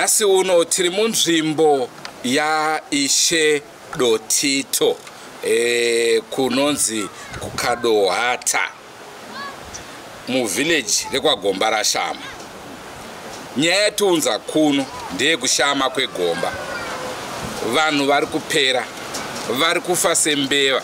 Nhasi uno tiri munzvimbo ya Ishe Dotito kunonzi kukadohata muvillage rekwa Rashama. Nyaya yatiunza kuno ndeye kushama kwegomba. Vanhu vari kupera, vari kufa sembeva.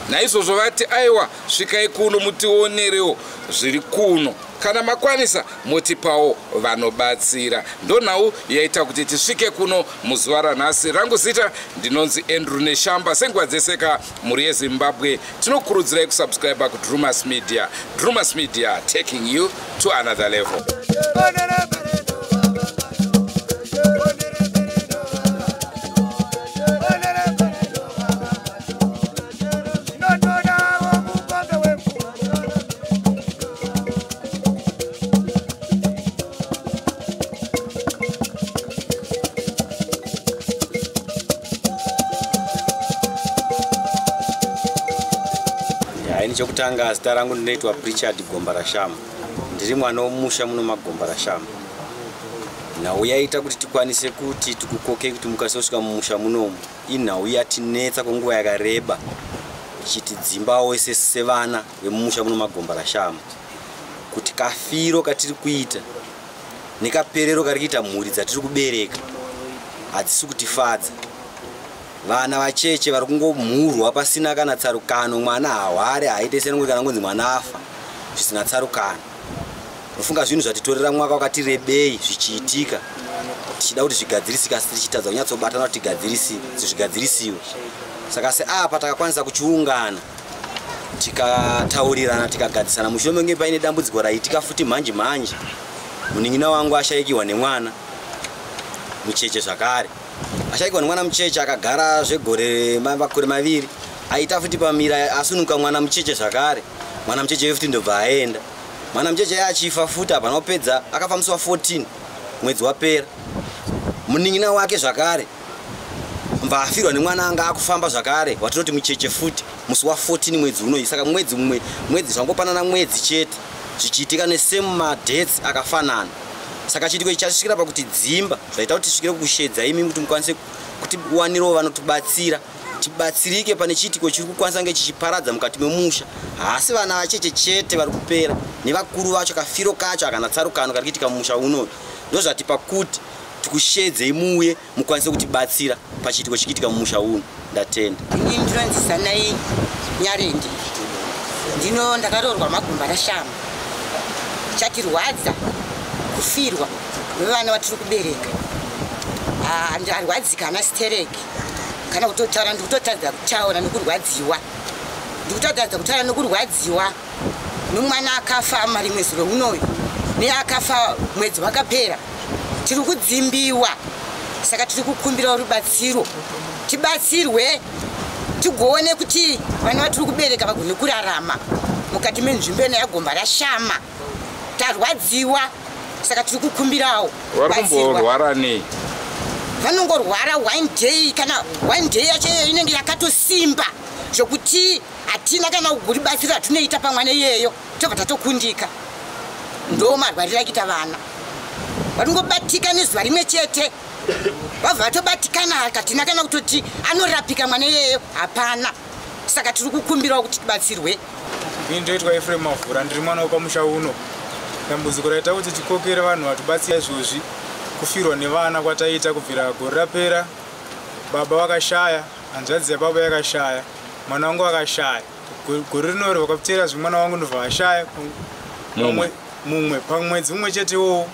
Naizvozvo vati aiwa svikai kuno mutionerewo zviri kuno. Kana makwanisa motipawo vanobatsira. Ndonhau yaita kuti tisvike kuno muzuva ranhasi. Rangu zita ndinonzi Andrew Neshamba. Senguva dzeseka muri yeZimbabwe tinokurudzirai kusubscribe kuDrumas Media. Drumas Media, taking you to another level. Chokutanga zita rangu ndinoitwa Richard Gomba Rashama. Ndiri mwana womusha muno Magomba Rashama. Nhau yaita kuti tikwanise kuti tikukoke kuti mukaswe kusvika mumusha munomu. Inhau yatinetsa kwenguva yakareba. Ichitidzimba wese sevana vemumusha muno Magomba Rashama. Kuti kafiro katiri kuita nekaperero kari kuita mhuri dzatiri kubereka hadzisi kutifadza. Vana vacheche vari kungomhurwa pasina kana tsarukano. Mwana haware haite senongwe kana ngonzi mwana afa zvisina tsarukano. Unofunga zvinhu zvatitorera mwaka wakati rebei zvichiitika tichida kuti zvigadzirisike asi tichitadza kunyatsobatana kuti zvigadzirisiwe. Saka seapa takakwanisa kuchiungana tikataurirana tikagadzisana. Mushure menge paine dambudziko raitika futi manje munin'ina wangu ashayikirwa nemwana mucheche zvakare. Ashayikwa nemwana mucheche akagara zvegore makore maviri. Aita futi pamira asunuka mwana mucheche zvakare. Mwana mucheche futi ndobva aenda. Mwana mucheche achifa futi apa nopedza akafa musi wa 14 mwedzi wapera. Munin'ina wake zvakare mbva afirwa nemwana anga akufamba zvakare watinoti mucheche futi musi wa 14 mwedzi uno. Saka mwedzi zvangopanana mwedzi chete zvichiitika nesame madeaths akafanana. Saka chitiko chasvikira pakuti dzimba zvaita kuti tisvikire kushedza imi kuti mukwanise kuti waniro vanotibatsira tibatsirike pane chitiko chiri kukwanisa nge chichiparadza mukati memusha. Asi vana vacheche chete vari kupera nevakuru vacho kafiro kacho akana tsarukano kari kuitika mumusha uno. Ndozvatipa kuti tikushedze imuye mukwanise kutibatsira pachitiko chikiitika mumusha uno. Ndatenda. Ini ndinonzi Sanai Nyarendi. Ndino ndakaroorwa Magomba Rashama. Chatirwadza kufirwa nevana vatiri kubereka. Ndarwadzika ana stereki kana kutotaura ndikutotadza kutaura nokurwadziwa. Ndikutotadza kutaura nokurwadziwa nomwana akafa mari mwezi unoyu neakafa mwedzi wakapera. Tiri kudzimbiwa. Saka tiri kukumbira rubatsiro tibatsirwe tigone kuti vana vatiri kubereka vagone kurarama mukati menzvimbo yaGomba Rashama. Tarwadziwa. Saka tiri kukumbirawo varikumborwara nei? Vanongorwara one day yacho inenge yakatosimba zvokuti hatina kana kuguribatsira hatunoita pamwana iyeyo tobva tatokundika. Ndo marwariro akuita vana varingobatika nezuva rimwe chete vabva vatobatikana hatina kana kutoti anorapika mwana iyeyo hapana. Saka tiri kukumbirawo kuti tibatsirwe. Ini ndoitwa Ephraim Mavhura ndiri mwana wepamusha uno. Dambudziko raita kuti tikokere vanhu vatibatsira izvozvi kufirwa nevana kwataita kubvira gore rapera. Baba vakashaya, hanzvadzi yababa yakashaya, mwana wangu akashaya. Gore rinori vakaputera zvimwe mwana wangu ndobva ashaya mumwe pamwedzi mumwe chetewo.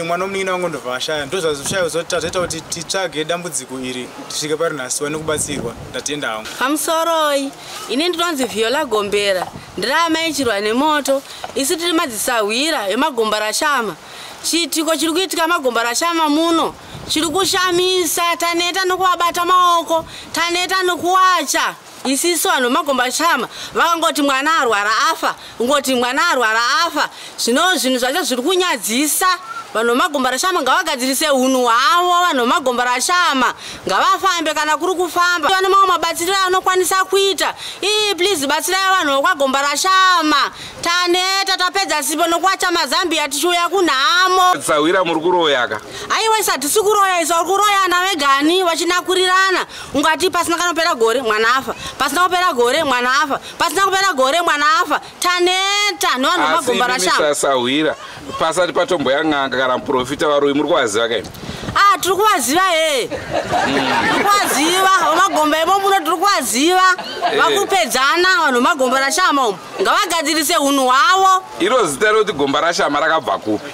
Mwana womunin'ina wangu ndobva ashaya. Ndozvazvishaya zoti tatoita kuti titsvage dambudziko iri tisvike pari nhasi wane kubatsirwa. Ndatenda hangu. Pamusoroi ini ndinonzi Viola Gombera. Ndiri amai chirwa nemoto. Isi tiri madzisawira eMagomba Rashama. Chitiko chiri kuitika Magomba Rashama muno chiri kushamisa. Taneta nokuvabata maoko, taneta nokuwacha. Isisu vanhu Magomba Rashama vakangoti mwana arwara afa, ngoti mwana arwara afa. Zvino zvinhu zvacho zviri kunyadzisa vanhu vemagomba rashama ngavagadzirise hunhu hwavo. Vanhu vemagomba rashama ngavafambe kana kuri kufamba. Vane mamwe mabatsiro anokwanisa kuita. Please batsirai vanhu vekwagomba rashama. Taneta tapedza sipo nokuacha mazambia tichiuya kunhamo. Tsawira muri kuroyaka. Aiwa isa tisi kuroya isa kuroyana vegani vachinakurirana. Ungati pasina kanopera gore mwana afa. Pasina kupera gore mwana afa. Pasina kupera gore mwana afa. Taneta nevanhu vemagomba rashama. Sawira pasati patomboya n'anga kana muprofita varoi muri kuvaziva kaini? Tiri kuvaziva tiri kuvaziva vemagomba imo muno tiri kuvaziva vakupedzana vanhu vemagomba rashama umo ngavagadzirise hunhu hwavo. Iro zita rekuti gomba rashama rakabva kupi?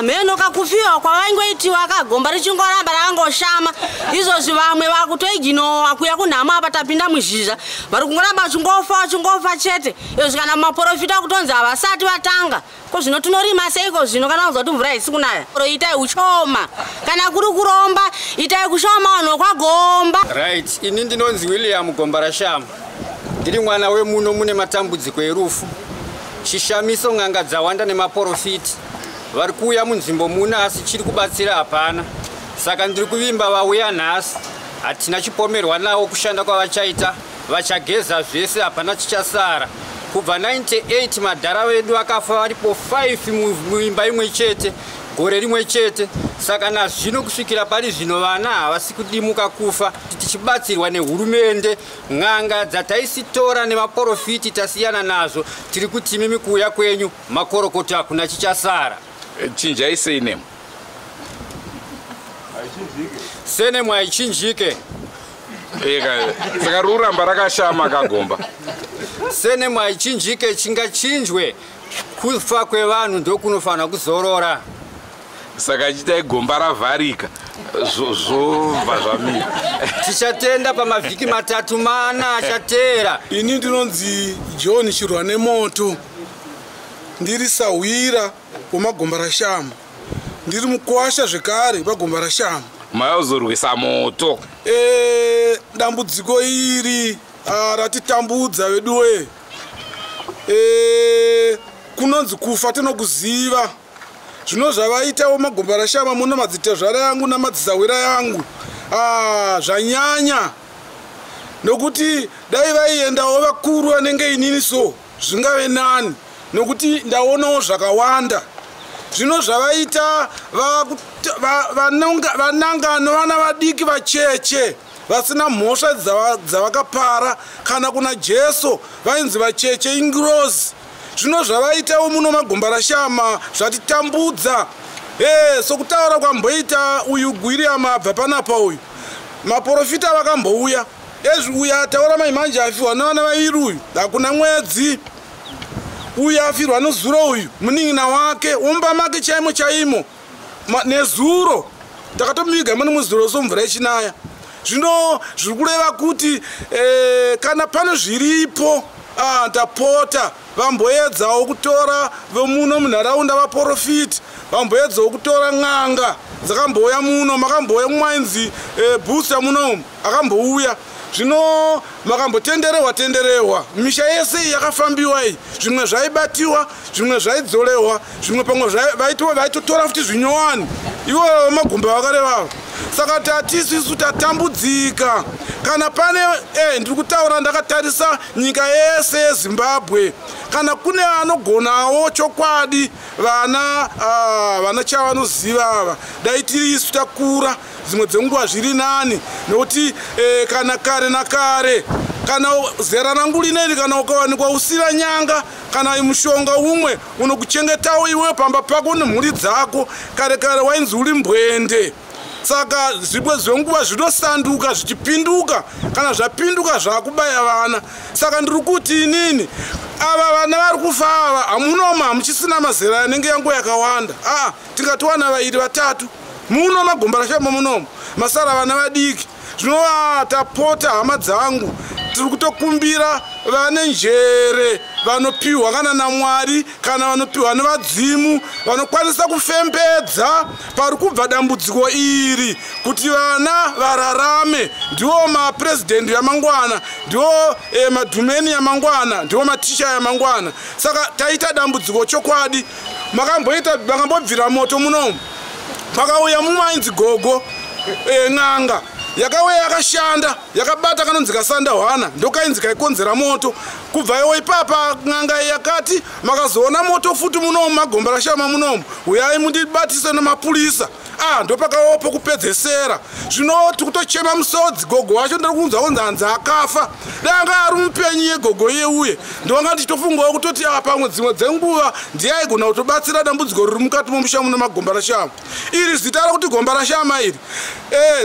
Mheno kakufiwa kwavaingoitiwa kagomba richingoramba rakangoshama. Izvozvi vamwe vakutoiginowa kuya kunhamo apa tapinda muzhizha vari kungoramba vachingofa chete. Izvo kana maprofita kutonzi havasati vatanga. Ko zvino tinorima seiko zvino kana kuzoti mvura haisi kunaya? Itai ushoma kana kuri kuromba itai kushoma vanhu vekwagomba. Right, ini ndinonzi William Gomba Rashama. Ndiri mwana wemuno mune matambudziko erufu. Chishamiso n'anga dzawanda nemaprofiti vari kuuya munzvimbo muno asi chiri kubatsira hapana. Saka ndiri kuvimba vauya nhasi hatina chipomerwa navo kushanda kwavachaita. Vachageza zvese hapana chichasara. Kubva 98 madhara vedu akafa varipo 5 muimba imwe chete gore rimwe chete. Saka nazvino kusvikira pari zvino vana havasi kudimuka kufa. Tichibatsirwa nehurumende, n'anga dzataisitora nemaprofiti tasiyana nazvo. Tiri kuti mimi kuuya kwenyu makorokota hakuna chichasara. Chinjai senemu. Senemu haichinjike. Saka ruramba rakashama kagomba. Senemu haichinjike, chingachinjwe. Kufa kwevanhu ndokunofanira kuzorora. Saka chitai gomba ravharika zvobva zvamira. Tichatenda pamavhiki 3-4 achatera. Ini ndinonzi John Chirwa nemoto. Ndiri Sawira wemagomba rashama. Ndiri mukwasha zvekare pagomba rashama. Mayozorwisa moto. Dambudziko iri ratitambudza veduwe. Kunonzi kufa tinokuziva. Zvino zvavaita wemagomba rashama muno madzitezvara yangu namadzisawira yangu. Zvanyanya. Nokuti dai vaiendawo vakuru vanenge inini so zvingave nani. Nokuti ndaonawo zvakawanda. Zvino zvavaita vanangano vana vadiki vacheche vasina mhosva dzavakapara kana kuna Jesu vainzi vacheche ingrozi. Zvino zvavaitawo muno magomba rashama zvatitambudza. Sokutaura kwamboita uyu Gwiriama abva panapa uyu. Maprofita vakambouya. Uya ataura maimanje afirwa navana vaviri uyu. Hakuna mwedzi. Uya afirwa nozuro uyu. Muning'ina wake. Umba make chaimo. Nezuro. Takatomiga mani muzuro somvura ichinaya. Zvino zviri kureva kuti kana pano zviripo ndapota vamboedzawo kutora vemuno munharaunda vaprofiti. Vamboedzawo kutora n'anga dzakambouya muno. Makambouya mwainzi booster muno akambouya. Zvino makambotenderehwa misha yese yakafambiwa iyi. Zvimwe zvaibatiwa, zvimwe zvaidzolewa, zvimwe pamwe vaitotora futi zvinyowani. Ivo magomba vakarevavo. Saka tatisisu tatambudzika. Kana pane ndiri kutaura ndakatarisa nyika yese yeZimbabwe. Kana kune vanogonawo chokwadi vana chavanoziva ava. Dai tiri isu takura dzimwe dzenguva zviri nani. Nokuti kana kare nakare kana zera rangu rineri kana ukawanikwa usina nyanga kana mushonga umwe unokuchengetawo iwe pamba pako nemhuri dzako. Kare wainzi uri mbwende. Saka zvimwe zvenguva zvinosanduka zvichipinduka kana zvapinduka zvakubaya vana. Saka ndiri kuti inini ava vana vari kufa ava hamunoma hamuchisina mazera anenge yangu yakawanda. Tingatiwana vairi vatatu muno magomba rashama munomo masara vana vadiki. Zvinova tapota hama dzangu tiri kutokumbira vane njere vanopiwa kana naMwari kana vanopiwa nevadzimu vanokwanisa kufembedza pari kubva dambudziko iri kuti vana vararame. Ndiwo mapresident yamangwana, ndiwo madhumeni yamangwana, ndiwo maticha yamangwana. Saka taita dambudziko chokwadi makambobvira moto munomu pakauya mumainzi gogo n'anga yakauya yakashanda yakabata kanonzi kasanda hwana ndokainzi kaikonzera moto kubva iwo ipapa n'anga yakati makazoona moto futi munomu Magombarashama munomu uyai mundibatise nemapurisa ndopakawo pokupedzesera zvino tikutochema musodzi gogo wacho ndiri kunzwa kunzi hanzi akafa danga ari mupenyu yegogo yeuye ndonga ndichitofungawo kutoti pamwe dzimwe dzenguva ndiyaigona kutobatsira dambudziko riri mukati momusha muno Magombarashama iri zita rakuti Gombarashama iri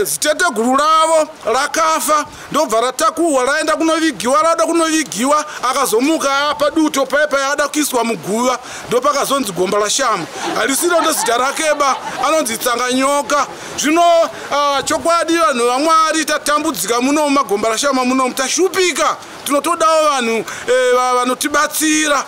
ziteteguru ravo rakafa ndobva ratakuhwa raenda kunovigiwa rada kunovigiwa akazomuka paduto paipa yaada kuiswa muguva ndopakazonzi Gombarashama harisiro ndo zita rakeba anonzi Tsanganyoka zvino chokwadi vanhu vaMwari tatambudzika muno Magombarashama muno tashupika tunotodawo vanhu vanotibatsira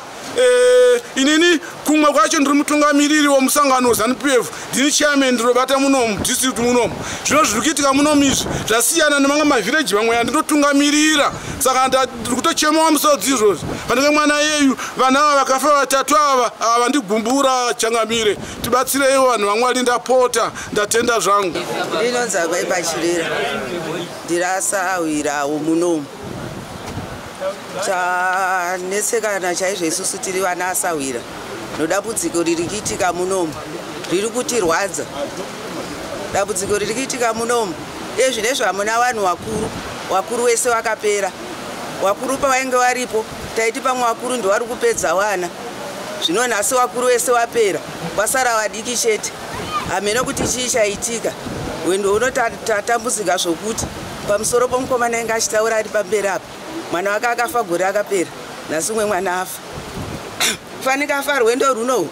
inini kumwe kwacho ndiri mutungamiriri womusangano weZANU-PF ndini chairman ndinobata munomu district munomu zvino zviri kuitika munomu izvi zvasiyana nemamwe mavhireji mamwe yandinotungamirira saka ndiri kutochemawo musodzi izvozvi panenge mwana yeyu vanhu ava vakafa vatatu ava vandigumbura Changamire tibatsireiwo vanhu vaMwari ndapota ndatenda zvangu ndinonzi Bachirera ndirasawirawo munomu tanetsekana chaizvo isusu tiri vana asawira nodambudziko riri kuitika munomu riri kutirwadza dambudziko riri kuitika munomu ezvinezvi hamuna vanhu vakuru wese vakapera vakuru pavainge varipo taiti pamwe vakuru ndovari kupedza vana zvino nhasi vakuru wese vapera kwasara vadiki chete hamene kuti chii chaitika wendo unotatambudzika zvokuti pamusoro pomukomana ainge achitaura ari pamberi apa mwana wake akafa gore akapera nhasi umwe mwana afa fanika afa rwendo runohu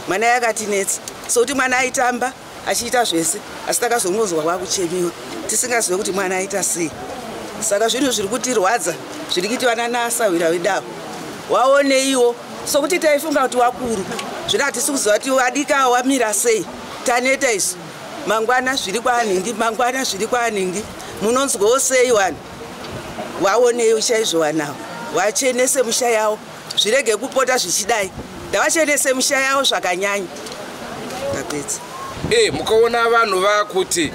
mwana yakatinetsa sokuti mwana aitamba achiita zvese asi takazongozwa kwakuchemiwa tisingazive kuti mwana aita sei saka zvinhu zviri kutirwadza zviri kuiti vana naasawira vedavo waoneiwo sokuti taifunga kuti wakuru zvino hatisi kuziva kuti wadika wamira sei taneta isu mangwana zviri kwaningi mangwana zviri kwaningi munonzwawo sei vanhu waoneyo chaizvo vanawo vachenese musha yavo zvirege kupota zvichidai ndavachenese musha yavo zvakanyanya ndapedza mukaona vanhu vakuti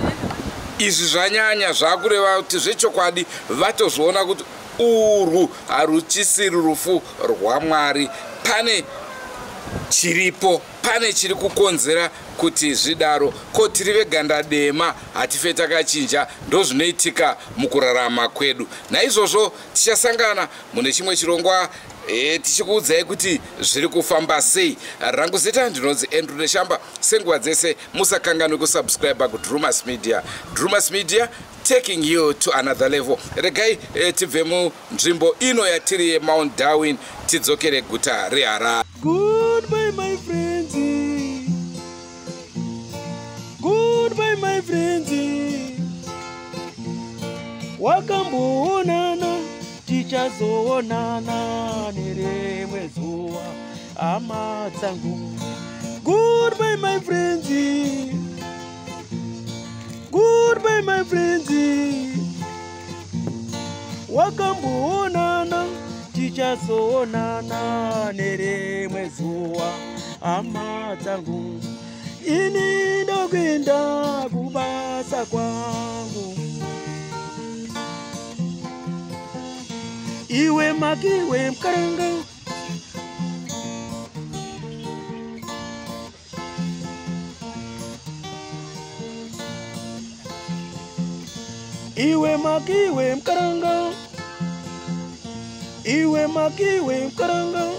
izvi zvanyanya zvakureva kuti zvechokwadi vatozviona kuti urwu haruchisiri rufu rwaMwari pane chiripo pane chiri kukonzera kuti zvidaro ko tiri veganda dema hatife takachinja ndozvinoitika mukurarama kwedu naizvozvo tichasangana mune chimwe chirongwa tichikuudzai kuti zviri kufamba sei rangu zita ndinonzi Andrew Neshamba senguva dzese musakanganwe kusubscribe kuDrumas Media. Drumas Media taking you to another level. Regai tibve munzvimbo ino yatiri yeMount Darwin tidzokere guta reHarare. Goodbye my friends, goodbye my friends, wakamboonana tichazoonana nerimwe zuva hama dzangu. Goodbye my friends, goodbye my friends, wakamboonana tichazoonana nerimwe zuva hama dzangu. Ini ndokwenda kubasa kwangu, iwe makiwe mkaranga, iwe makiwe mkaranga, iwe makiwe mkaranga.